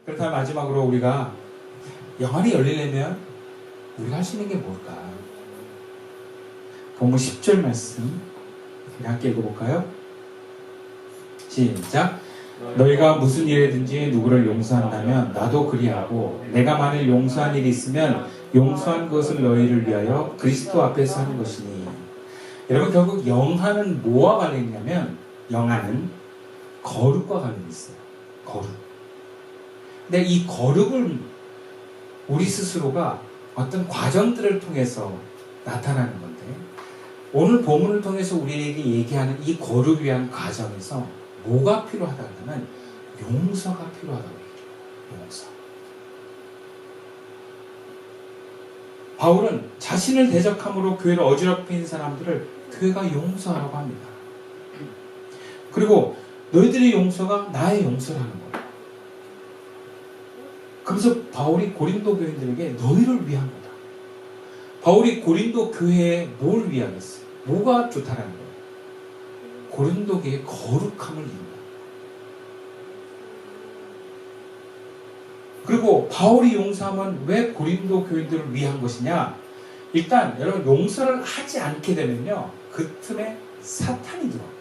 그렇다면 마지막으로 우리가 영안이 열리려면 우리가 할 수 있는 게 뭘까? 본문 10절 말씀 우리 함께 읽어볼까요? 시작. 너희가 무슨 일이든지 누구를 용서한다면 나도 그리하고 내가 만일 용서한 일이 있으면 용서한 것을 너희를 위하여 그리스도 앞에서 하는 것이니. 여러분, 결국 영안은 뭐와 관련이 있냐면 영안은 거룩과 관련이 있어요. 거룩. 근데 이 거룩을 우리 스스로가 어떤 과정들을 통해서 나타나는 건데, 오늘 본문을 통해서 우리에게 얘기하는 이 거룩 위한 과정에서 뭐가 필요하다 하면 용서가 필요하다고 얘기해요. 용서. 바울은 자신을 대적함으로 교회를 어지럽힌 사람들을 교회가 용서하라고 합니다. 그리고 너희들의 용서가 나의 용서라는 거예요. 그래서 바울이 고린도 교인들에게 너희를 위한 거다. 바울이 고린도 교회에 뭘 위하겠어요? 뭐가 좋다라는 거예요? 고린도 교회의 거룩함을 이룬다. 그리고 바울이 용서하면 왜 고린도 교인들을 위한 것이냐? 일단 여러분, 용서를 하지 않게 되면요, 그 틈에 사탄이 들어옵니다.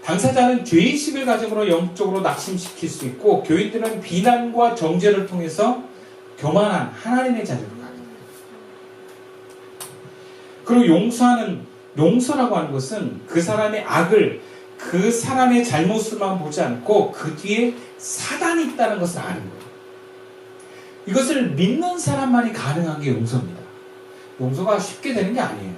당사자는 죄의식을 가짐으로 영적으로 낙심시킬 수 있고, 교인들은 비난과 정죄를 통해서 교만한 하나님의 자리로 가게 됩니다. 그리고 용서라고 하는 것은 그 사람의 악을, 그 사람의 잘못을만 보지 않고 그 뒤에 사단이 있다는 것을 아는 거예요. 이것을 믿는 사람만이 가능한 게 용서입니다. 용서가 쉽게 되는 게 아니에요.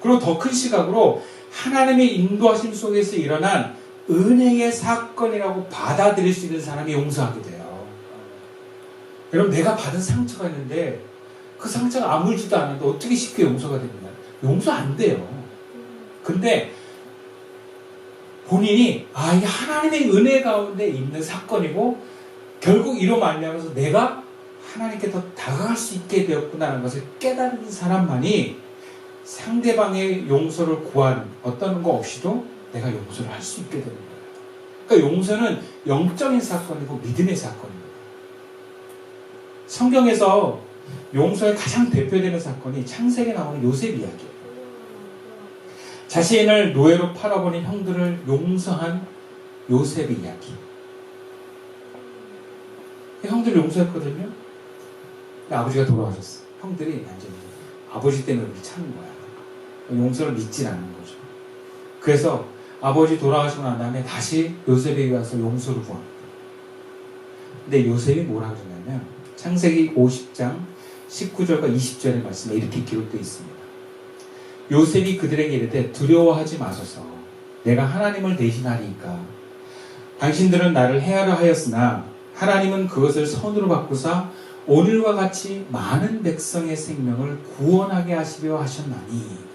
그리고 더 큰 시각으로 하나님의 인도하심 속에서 일어난 은혜의 사건이라고 받아들일 수 있는 사람이 용서하게 돼요. 여러분, 내가 받은 상처가 있는데 그 상처가 아물지도 않은데 어떻게 쉽게 용서가 됩니까? 용서 안 돼요. 근데 본인이 이게 하나님의 은혜 가운데 있는 사건이고 결국 이로 말미암아서 내가 하나님께 더 다가갈 수 있게 되었구나라는 것을 깨달은 사람만이 상대방의 용서를 구하는 어떤 거 없이도 내가 용서를 할 수 있게 되는 거예요. 그러니까 용서는 영적인 사건이고 믿음의 사건입니다. 성경에서 용서의 가장 대표되는 사건이 창세기에 나오는 요셉 이야기예요. 자신을 노예로 팔아버린 형들을 용서한 요셉의 이야기. 형들을 용서했거든요. 근데 아버지가 돌아가셨어. 형들이 완전히 아버지 때문에 우리 찾는 거야. 용서를 믿지 않는 거죠. 그래서 아버지 돌아가시고 난 다음에 다시 요셉에게 와서 용서를 구합니다. 근데 요셉이 뭐라고 그러냐면 창세기 50장 19절과 20절의 말씀에 이렇게 기록되어 있습니다. 요셉이 그들에게 이르되 두려워하지 마소서. 내가 하나님을 대신하리이까. 당신들은 나를 해하려 하였으나 하나님은 그것을 선으로 바꾸사 오늘과 같이 많은 백성의 생명을 구원하게 하시려 하셨나니.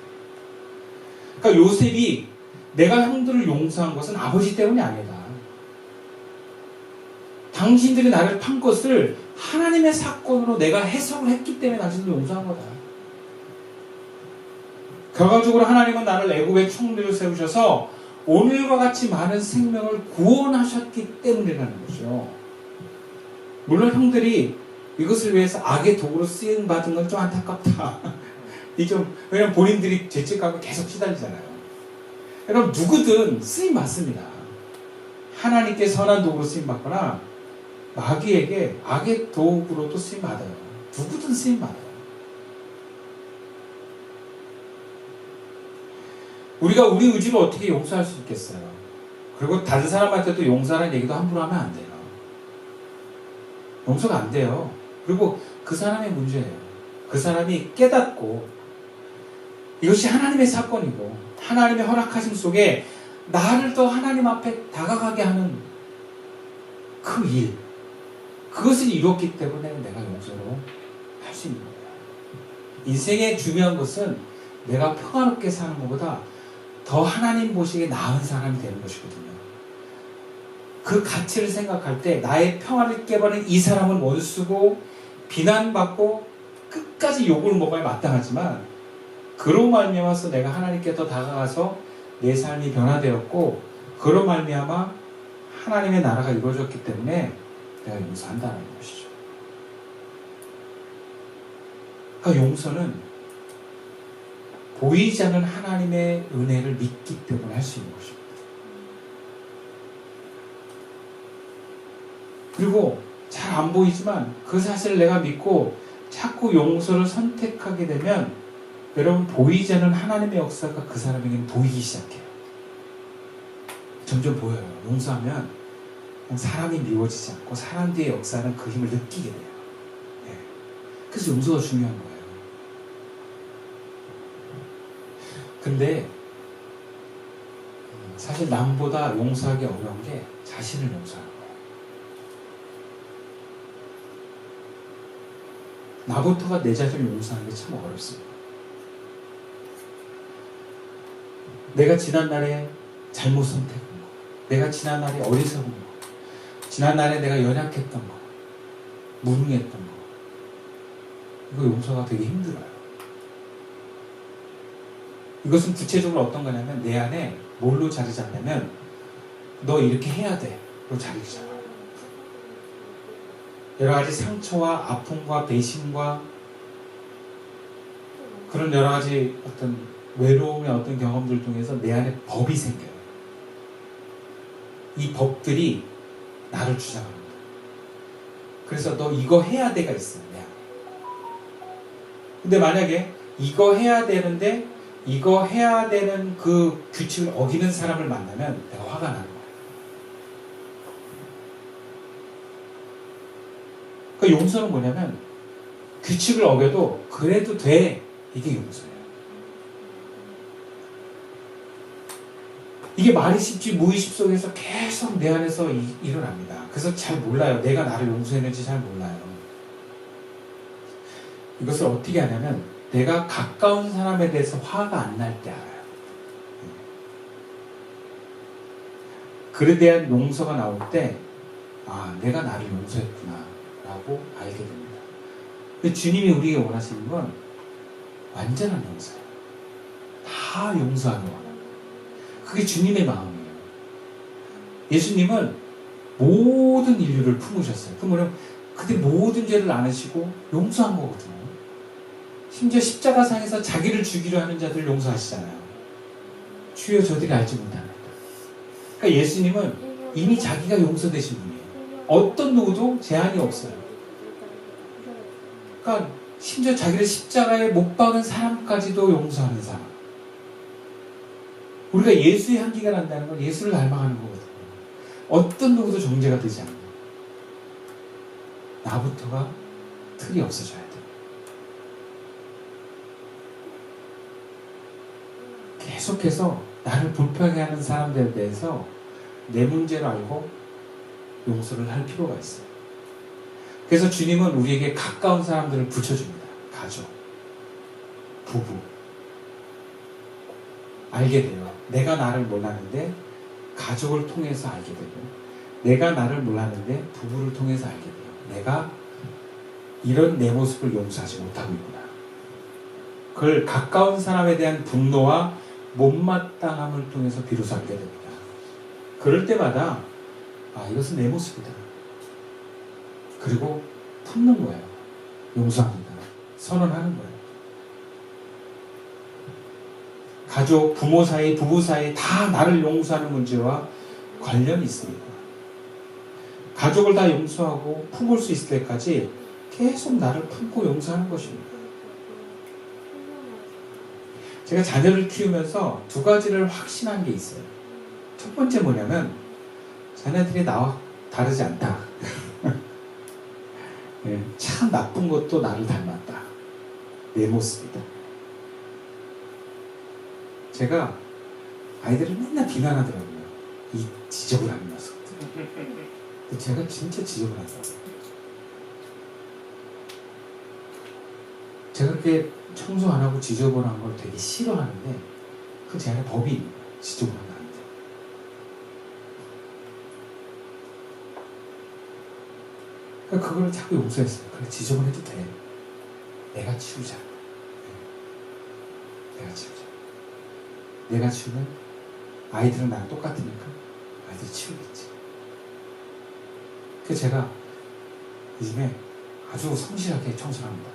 그러니까 요셉이 내가 형들을 용서한 것은 아버지 때문이 아니다. 당신들이 나를 판 것을 하나님의 사건으로 내가 해석을 했기 때문에 당신들을 용서한 거다. 결과적으로 하나님은 나를 애굽의 총리로 세우셔서 오늘과 같이 많은 생명을 구원하셨기 때문이라는 거죠. 물론 형들이 이것을 위해서 악의 도구로 쓰임 받은 건 좀 안타깝다. 왜냐면 본인들이 죄책감에 계속 시달리잖아요. 여러분, 누구든 쓰임 받습니다. 하나님께 선한 도구로 쓰임 받거나 마귀에게 악의 도구로도 쓰임 받아요. 누구든 쓰임 받아요. 우리가 우리 의지로 어떻게 용서할 수 있겠어요? 그리고 다른 사람한테도 용서하는 얘기도 함부로 하면 안 돼요. 용서가 안 돼요. 그리고 그 사람의 문제예요. 그 사람이 깨닫고 이것이 하나님의 사건이고 하나님의 허락하심 속에 나를 더 하나님 앞에 다가가게 하는 그 일, 그것을 이뤘기 때문에 내가 용서를 할 수 있는 거예요. 인생의 중요한 것은 내가 평화롭게 사는 것보다 더 하나님 보시기에 나은 사람이 되는 것이거든요. 그 가치를 생각할 때 나의 평화를 깨버린 이 사람은 원수고 비난받고 끝까지 욕을 먹어야 마땅하지만 그로 말미암아서 내가 하나님께 더 다가가서 내 삶이 변화되었고 그로 말미암아 하나님의 나라가 이루어졌기 때문에 내가 용서한다는 것이죠. 그러니까 용서는 보이지 않는 하나님의 은혜를 믿기 때문에 할 수 있는 것입니다. 그리고 잘 안 보이지만 그 사실을 내가 믿고 자꾸 용서를 선택하게 되면 여러분 보이지 않는 하나님의 역사가 그 사람에게는 보이기 시작해요. 점점 보여요. 용서하면 사람이 미워지지 않고 사람 뒤의 역사는 그 힘을 느끼게 돼요. 네. 그래서 용서가 중요한 거예요. 근데 사실 남보다 용서하기 어려운 게 자신을 용서하는 거예요. 나부터가 내 자신을 용서하는 게 참 어렵습니다. 내가 지난날에 잘못 선택한 거, 내가 지난날에 어리석은 거, 지난날에 내가 연약했던 거, 무능했던 거, 이거 용서가 되게 힘들어요. 이것은 구체적으로 어떤 거냐면 내 안에 뭘로 자리 잡냐면 너 이렇게 해야 돼 로 자리 잡아요. 여러 가지 상처와 아픔과 배신과 그런 여러 가지 어떤 외로움의 어떤 경험들 통해서 내 안에 법이 생겨요. 이 법들이 나를 주장합니다. 그래서 너 이거 해야 돼가 있어요. 내 안에. 근데 만약에 이거 해야 되는데 이거 해야 되는 그 규칙을 어기는 사람을 만나면 내가 화가 나는 거예요. 그 용서는 뭐냐면 규칙을 어겨도 그래도 돼. 이게 용서예요. 이게 말이 쉽지 무의식 속에서 계속 내 안에서 일어납니다. 그래서 잘 몰라요. 내가 나를 용서했는지 잘 몰라요. 이것을 어떻게 하냐면 내가 가까운 사람에 대해서 화가 안 날 때 알아요. 그에 대한 용서가 나올 때 아, 내가 나를 용서했구나 라고 알게 됩니다. 근데 주님이 우리에게 원하시는 건 완전한 용서예요. 다 용서하는 거예요. 그게 주님의 마음이에요. 예수님은 모든 인류를 품으셨어요. 그 뭐냐면 그때 모든 죄를 안으시고 용서한 거거든요. 심지어 십자가상에서 자기를 죽이려 하는 자들 용서하시잖아요. 주여 저들이 알지 못합니다. 그러니까 예수님은 이미 자기가 용서되신 분이에요. 어떤 누구도 제한이 없어요. 그러니까 심지어 자기를 십자가에 못 박은 사람까지도 용서하는 사람. 우리가 예수의 향기가 난다는 건 예수를 닮아가는 거거든요. 어떤 누구도 정죄가 되지 않아요. 나부터가 틀이 없어져야 돼요. 계속해서 나를 불편해하는 사람들에 대해서 내 문제를 알고 용서를 할 필요가 있어요. 그래서 주님은 우리에게 가까운 사람들을 붙여줍니다. 가족, 부부. 알게 돼요. 내가 나를 몰랐는데 가족을 통해서 알게 되고 내가 나를 몰랐는데 부부를 통해서 알게 돼요. 내가 이런 내 모습을 용서하지 못하고 있구나. 그걸 가까운 사람에 대한 분노와 못마땅함을 통해서 비로소 알게 됩니다. 그럴 때마다 아, 이것은 내 모습이다. 그리고 품는 거예요. 용서합니다. 선언하는 거예요. 가족, 부모 사이, 부부 사이 다 나를 용서하는 문제와 관련이 있습니다. 가족을 다 용서하고 품을 수 있을 때까지 계속 나를 품고 용서하는 것입니다. 제가 자녀를 키우면서 두 가지를 확신한 게 있어요. 첫 번째 뭐냐면 자녀들이 나와 다르지 않다. 네, 참 나쁜 것도 나를 닮았다. 내 모습이다. 제가 아이들을 맨날 비난하더라고요. 이 지저분한 녀석들. 제가 진짜 지저분하더라고요. 제가 그렇게 청소 안 하고 지저분한 걸 되게 싫어하는데 그 제 안에 법이 있는 거예요. 지저분한 나한테. 그러니까 그걸 자꾸 용서했어요. 그래, 지저분해도 돼. 내가 치우자. 내가 치우자. 내가 치우면 아이들은 나랑 똑같으니까 아이들이 치우겠지. 그래서 제가 요즘에 아주 성실하게 청소를 합니다.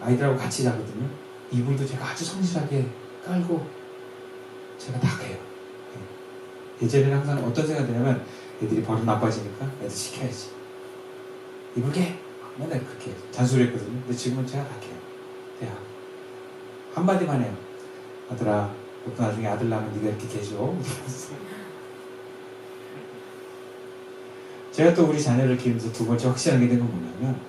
아이들하고 같이 자거든요. 이불도 제가 아주 성실하게 깔고 제가 다 해요. 예전에는 항상 어떤 생각이 드냐면 애들이 버릇 나빠지니까 애들 시켜야지. 이불 깨! 맨날 그렇게 잔소리했거든요. 근데 지금은 제가 다 해요. 대학 한마디만 해요. 아들아, 또 나중에 아들 낳으면 네가 이렇게 개줘. 제가 또 우리 자녀를 키우면서 두 번째 확실하게 된 건 뭐냐면,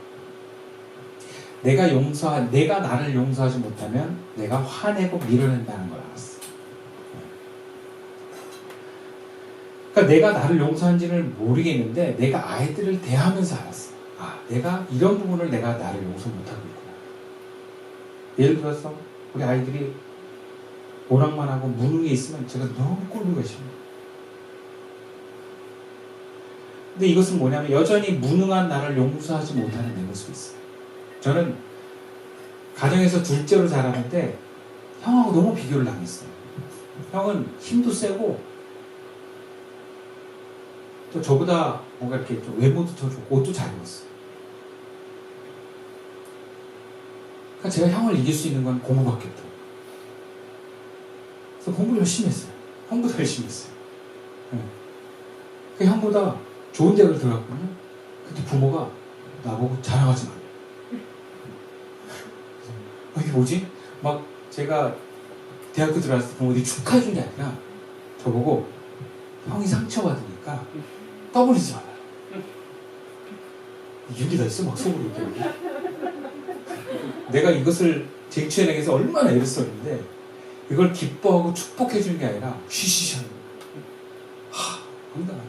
내가 나를 용서하지 못하면 내가 화내고 밀어낸다는 걸 알았어. 그러니까 내가 나를 용서한지를 모르겠는데 내가 아이들을 대하면서 알았어. 아, 내가 이런 부분을 내가 나를 용서 못하고 있구나. 예를 들어서 우리 아이들이 오락만 하고 무능에 있으면 제가 너무 꼴보기가 싫어요. 근데 이것은 뭐냐면 여전히 무능한 나를 용서하지 못하는 내 모습이 있어요. 저는 가정에서 둘째로 자라는데 형하고 너무 비교를 당했어요. 형은 힘도 세고 또 저보다 뭔가 이렇게 좀 외모도 더 좋고 옷도 잘 입었어요. 그러니까 제가 형을 이길 수 있는 건 공부밖에 없다. 그래서 공부 열심히 했어요. 형보다 열심히 했어요. 네. 그 형보다 좋은 대학을 들어갔거든요. 그때 부모가 나보고 자랑하지 마. 이게 뭐지? 막 제가 대학교 들어갔을 때 부모들이 축하해준 게 아니라 저보고 형이 상처받으니까 떠벌리지 말아요. 여기다 있어? 막 속으로 이렇게. 내가 이것을 쟁취해내기 위해서 얼마나 애를 썼는데 이걸 기뻐하고 축복해주는 게 아니라 쉬쉬쉬 하는 거예요. 황당한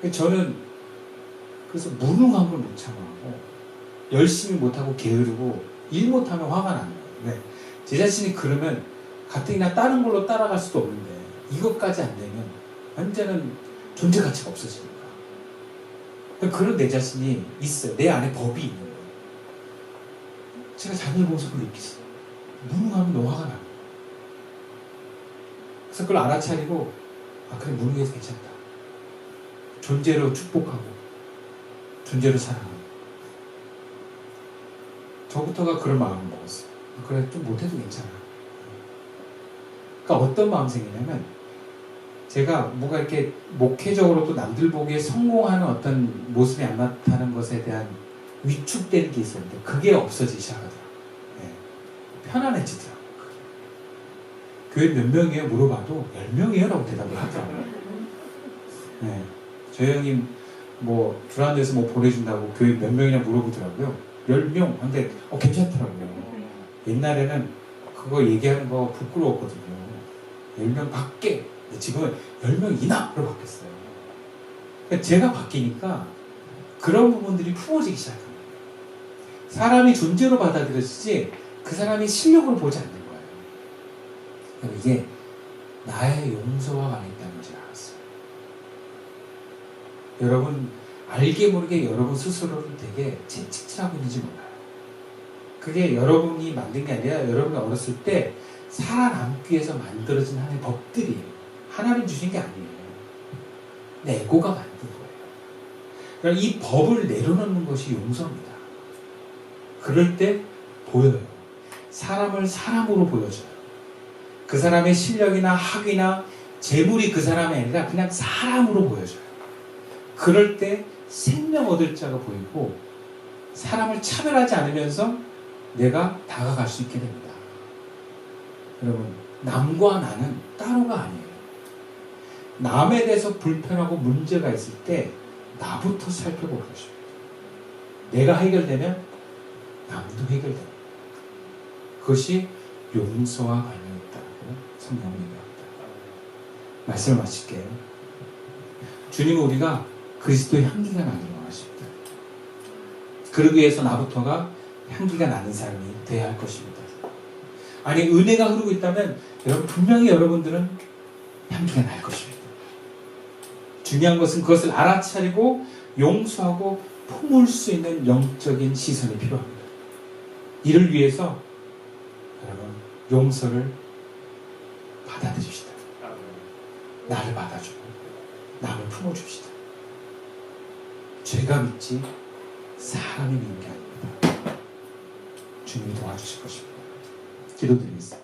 거예요. 저는 그래서 무능한 걸 못 참아하고 열심히 못하고 게으르고 일 못하면 화가 나는 거예요. 네. 제 자신이 그러면 가뜩이나 다른 걸로 따라갈 수도 없는데 이것까지 안 되면 완전한 존재 가치가 없어지니까. 그런 내 자신이 있어요. 내 안에 법이 있는 거예요. 제가 자기를 보면서 그걸 느끼죠. 무능하면 너무 화가 나요. 그래서 그걸 알아차리고 아 그래 무능해서 괜찮다. 존재로 축복하고 존재로 사랑하고 저부터가 그런 마음을 먹었어요. 그래 좀 못해도 괜찮아. 그러니까 어떤 마음이 생기냐면 제가 뭔가 이렇게 목회적으로 또 남들 보기에 성공하는 어떤 모습이 안 나타나는 것에 대한 위축되는 게 있었는데 그게 없어지기 시작하더라고요. 네. 편안해지더라고요. 교회 몇 명이에요? 물어봐도 10명이에요? 라고 대답을 하더라고요. 네. 저희 형님 뭐 불안해서 뭐 보내준다고 교회 몇 명이나 물어보더라고요. 10명. 근데 괜찮더라고요. 옛날에는 그거 얘기하는 거 부끄러웠거든요. 10명 밖에. 지금은 10명 이나로 바뀌었어요. 그러니까 제가 바뀌니까 그런 부분들이 품어지기 시작합니다. 사람이 존재로 받아들여지지 그 사람이 실력으로 보지 않는 거예요. 그럼 이게 나의 용서와 관련있다는 줄 알았어요. 여러분 알게 모르게 여러분 스스로를 되게 채찍질하고 있는지 몰라요. 그게 여러분이 만든 게 아니라 여러분이 어렸을 때 살아남기 위해서 만들어진 하나의 법들이에요. 하나님 주신 게 아니에요. 내 에고가 만든 거예요. 그러니까 이 법을 내려놓는 것이 용서입니다. 그럴 때 보여요. 사람을 사람으로 보여줘요. 그 사람의 실력이나 학위나 재물이 그 사람이 아니라 그냥 사람으로 보여줘요. 그럴 때 생명 얻을 자가 보이고 사람을 차별하지 않으면서 내가 다가갈 수 있게 됩니다. 여러분, 남과 나는 따로가 아니에요. 남에 대해서 불편하고 문제가 있을 때 나부터 살펴보는 것입니다. 내가 해결되면 남도 해결됩니다. 그것이 용서와 관련이 있다고 성경은 얘기합니다. 말씀을 마칠게요. 주님은 우리가 그리스도의 향기가 나기를 원하십니다. 그러기 위해서 나부터가 향기가 나는 사람이 되어야 할 것입니다. 아니 은혜가 흐르고 있다면 여러분 분명히 여러분들은 향기가 날 것입니다. 중요한 것은 그것을 알아차리고 용서하고 품을 수 있는 영적인 시선이 필요합니다. 이를 위해서 여러분 용서를 받아들입시다. 나를 받아주고 남을 품어줍시다. 죄가 믿지 사람이 믿는 게 아닙니다. 주님이 도와주실 것입니다. 기도드리겠습니다.